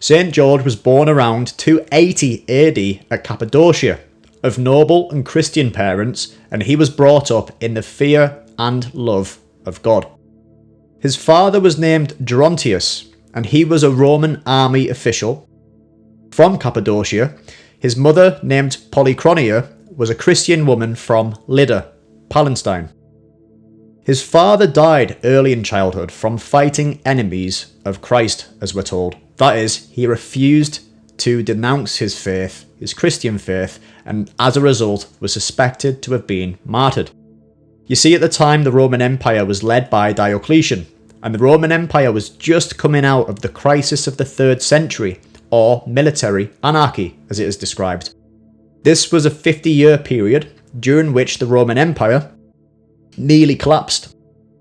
St. George was born around 280 AD at Cappadocia, of noble and Christian parents, and he was brought up in the fear and love of God. His father was named Gerontius, and he was a Roman army official from Cappadocia. His mother, named Polychronia, was a Christian woman from Lydda, Palestine. His father died early in childhood from fighting enemies of Christ, as we're told. That is, he refused to denounce his faith, his Christian faith, and as a result was suspected to have been martyred. You see, at the time the Roman Empire was led by Diocletian, and the Roman Empire was just coming out of the crisis of the 3rd century, or military anarchy, as it is described. This was a 50-year period during which the Roman Empire nearly collapsed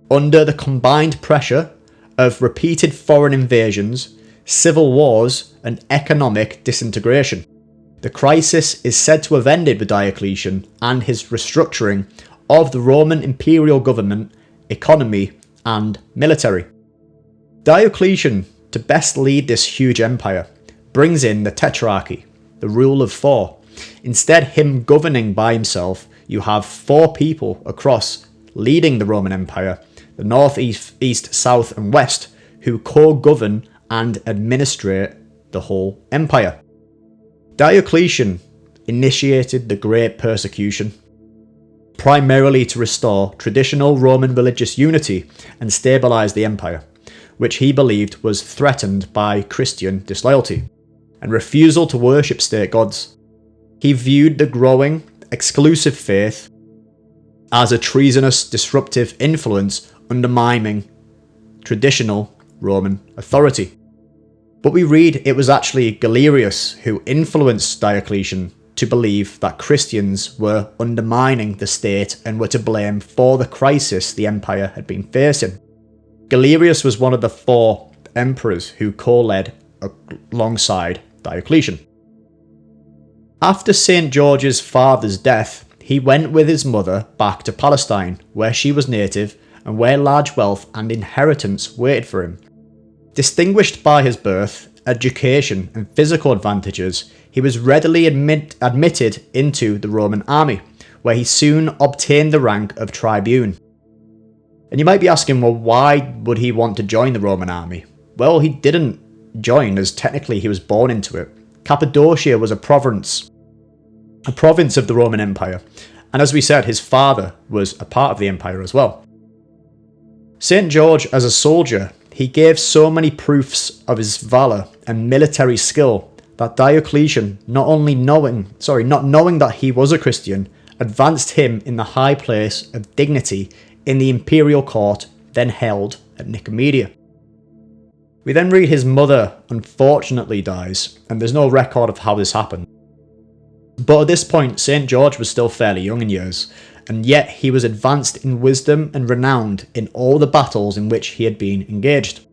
under the combined pressure of repeated foreign invasions, civil wars, and economic disintegration. The crisis is said to have ended with Diocletian and his restructuring of the Roman imperial government, economy, and military. Diocletian, to best lead this huge empire, brings in the tetrarchy, the rule of 4. Instead, him governing by himself, you have 4 people across leading the Roman Empire, the north, east, south, and west, who co-govern and administrate the whole empire. Diocletian initiated the Great Persecution, primarily to restore traditional Roman religious unity and stabilise the empire, which he believed was threatened by Christian disloyalty and refusal to worship state gods. He viewed the growing, exclusive faith as a treasonous, disruptive influence undermining traditional Roman authority. But we read it was actually Galerius who influenced Diocletian to believe that Christians were undermining the state and were to blame for the crisis the empire had been facing. Galerius was one of the 4 emperors who co-led alongside Diocletian. After St. George's father's death, he went with his mother back to Palestine, where she was native and where large wealth and inheritance waited for him. Distinguished by his birth, education, and physical advantages, he was readily admitted into the Roman army, where he soon obtained the rank of tribune. And you might be asking, well, why would he want to join the Roman army? Well, he didn't join, as technically he was born into it. Cappadocia was a province of the Roman Empire, and as we said, his father was a part of the empire as well. St. George, as a soldier, he gave so many proofs of his valour and military skill that Diocletian, not knowing that he was a Christian, advanced him in the high place of dignity in the imperial court then held at Nicomedia. We then read his mother unfortunately dies, and there's no record of how this happened. But at this point, St. George was still fairly young in years, and yet he was advanced in wisdom and renowned in all the battles in which he had been engaged.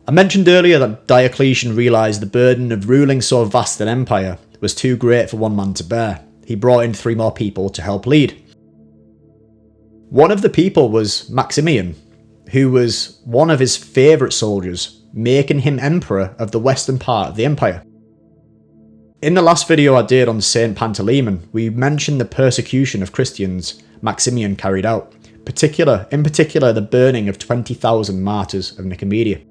I mentioned earlier that Diocletian realised the burden of ruling so vast an empire was too great for one man to bear. He brought in 3 more people to help lead. One of the people was Maximian, who was one of his favourite soldiers, making him emperor of the western part of the empire. In the last video I did on Saint Pantaleon, we mentioned the persecution of Christians Maximian carried out, in particular the burning of 20,000 martyrs of Nicomedia.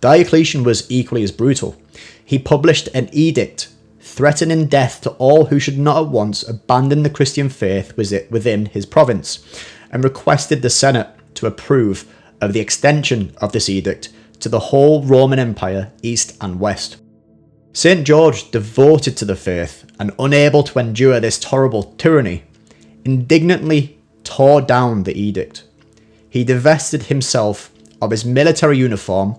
Diocletian was equally as brutal. He published an edict threatening death to all who should not at once abandon the Christian faith within his province, and requested the Senate to approve of the extension of this edict to the whole Roman Empire, east and west. St. George, devoted to the faith and unable to endure this horrible tyranny, indignantly tore down the edict. He divested himself of his military uniform,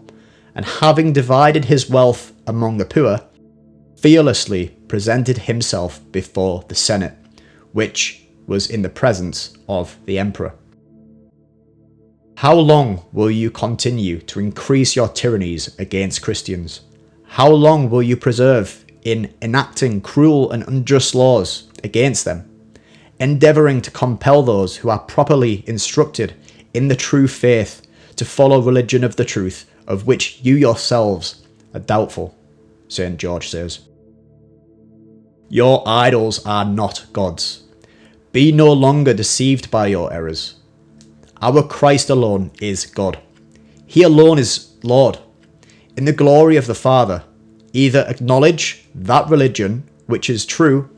and having divided his wealth among the poor, fearlessly presented himself before the Senate, which was in the presence of the emperor. How long will you continue to increase your tyrannies against Christians? How long will you persevere in enacting cruel and unjust laws against them, endeavouring to compel those who are properly instructed in the true faith to follow religion of the truth of which you yourselves are doubtful, St. George says. Your idols are not gods. Be no longer deceived by your errors. Our Christ alone is God. He alone is Lord. In the glory of the Father, either acknowledge that religion which is true,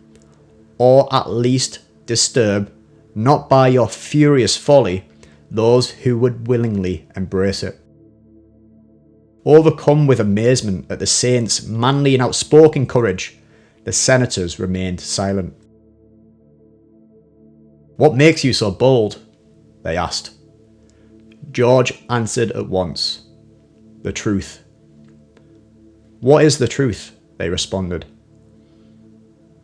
or at least disturb, not by your furious folly, those who would willingly embrace it. Overcome with amazement at the saint's manly and outspoken courage, the senators remained silent. What makes you so bold? They asked. George answered at once. The truth. What is the truth? They responded.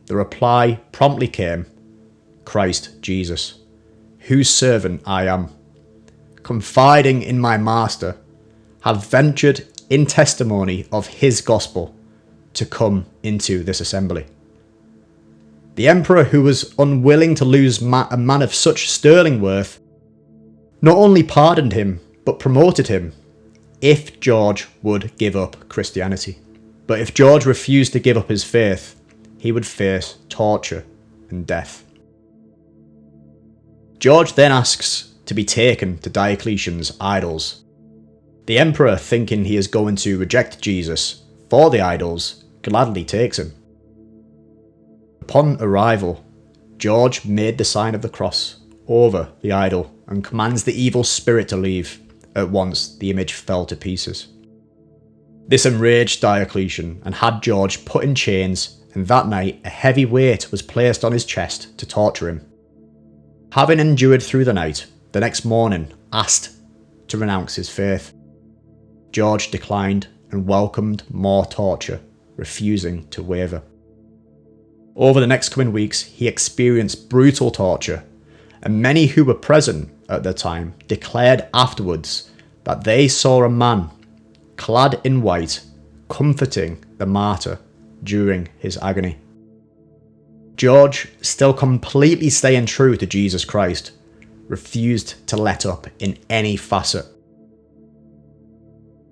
The reply promptly came, Christ Jesus, whose servant I am, confiding in my Master, have ventured in testimony of his gospel to come into this assembly. The emperor, who was unwilling to lose a man of such sterling worth, not only pardoned him, but promoted him, if George would give up Christianity. But if George refused to give up his faith, he would face torture and death. George then asks to be taken to Diocletian's idols. The emperor, thinking he is going to reject Jesus for the idols, gladly takes him. Upon arrival, George made the sign of the cross over the idol and commands the evil spirit to leave. At once, the image fell to pieces. This enraged Diocletian and had George put in chains, and that night a heavy weight was placed on his chest to torture him. Having endured through the night, the next morning asked to renounce his faith. George declined and welcomed more torture, refusing to waver. Over the next coming weeks, he experienced brutal torture, and many who were present at the time declared afterwards that they saw a man clad in white comforting the martyr during his agony. George, still completely staying true to Jesus Christ, refused to let up in any facet.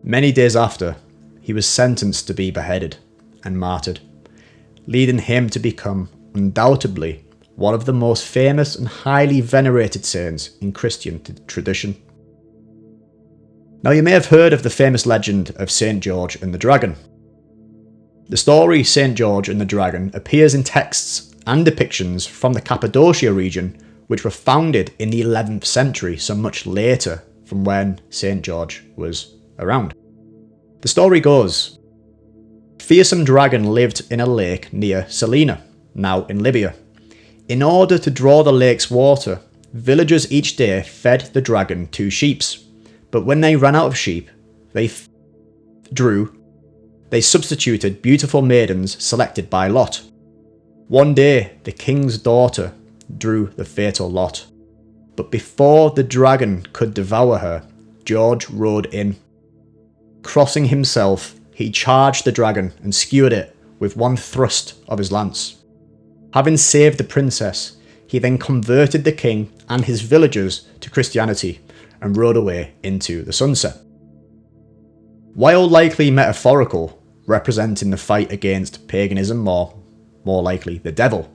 Many days after, he was sentenced to be beheaded and martyred, leading him to become undoubtedly one of the most famous and highly venerated saints in Christian tradition. Now, you may have heard of the famous legend of St. George and the Dragon. The story St. George and the Dragon appears in texts and depictions from the Cappadocia region, which were founded in the 11th century, so much later from when St. George was around. The story goes, a fearsome dragon lived in a lake near Salina, now in Libya. In order to draw the lake's water, villagers each day fed the dragon 2 sheep, but when they ran out of sheep, they substituted beautiful maidens selected by lot. One day, the king's daughter drew the fatal lot, but before the dragon could devour her, George rode in. Crossing himself, he charged the dragon and skewered it with one thrust of his lance. Having saved the princess, he then converted the king and his villagers to Christianity and rode away into the sunset. While likely metaphorical, representing the fight against paganism or, more likely, the devil,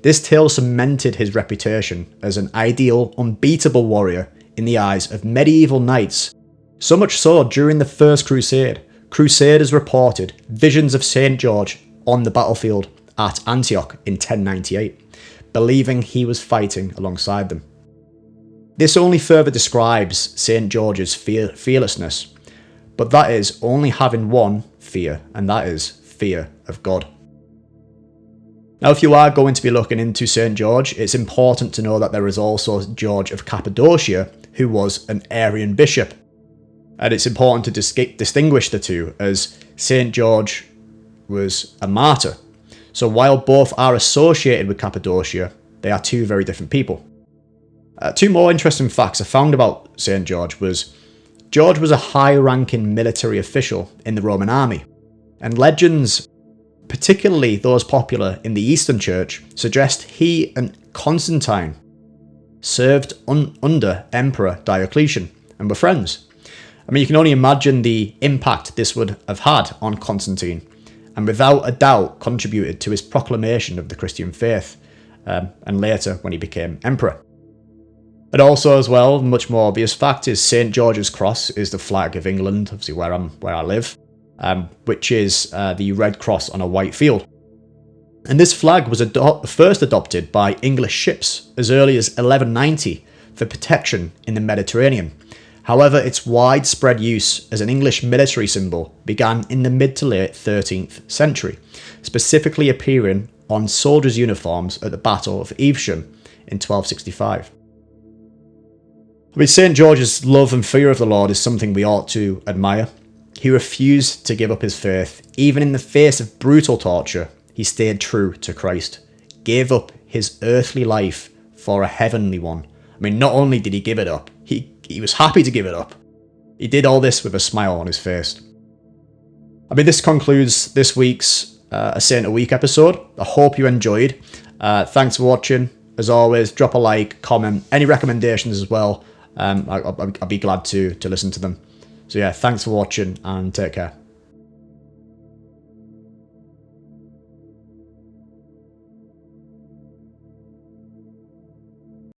this tale cemented his reputation as an ideal, unbeatable warrior in the eyes of medieval knights. So much so, during the First Crusade, Crusaders reported visions of St. George on the battlefield at Antioch in 1098, believing he was fighting alongside them. This only further describes St. George's fearlessness, but that is only having one fear, and that is fear of God. Now, if you are going to be looking into St. George, it's important to know that there is also George of Cappadocia, who was an Arian bishop. And it's important to distinguish the two, as St. George was a martyr. So while both are associated with Cappadocia, they are two very different people. 2 more interesting facts I found about St. George was a high-ranking military official in the Roman army, and legends, particularly those popular in the Eastern Church, suggest he and Constantine served under Emperor Diocletian and were friends. I mean, you can only imagine the impact this would have had on Constantine, and without a doubt contributed to his proclamation of the Christian faith, and later when he became emperor. And also as well, much more obvious fact is St. George's Cross is the flag of England, obviously where I live, which is the red cross on a white field. And this flag was first adopted by English ships as early as 1190 for protection in the Mediterranean. However, its widespread use as an English military symbol began in the mid to late 13th century, specifically appearing on soldiers' uniforms at the Battle of Evesham in 1265. I mean, St. George's love and fear of the Lord is something we ought to admire. He refused to give up his faith. Even in the face of brutal torture, he stayed true to Christ, gave up his earthly life for a heavenly one. I mean, not only did he give it up, he was happy to give it up. He did all this with a smile on his face. I mean, this concludes this week's A Saint a Week episode. I hope you enjoyed. Thanks for watching. As always, drop a like, comment, any recommendations as well. I'll be glad to listen to them. So yeah, thanks for watching and take care.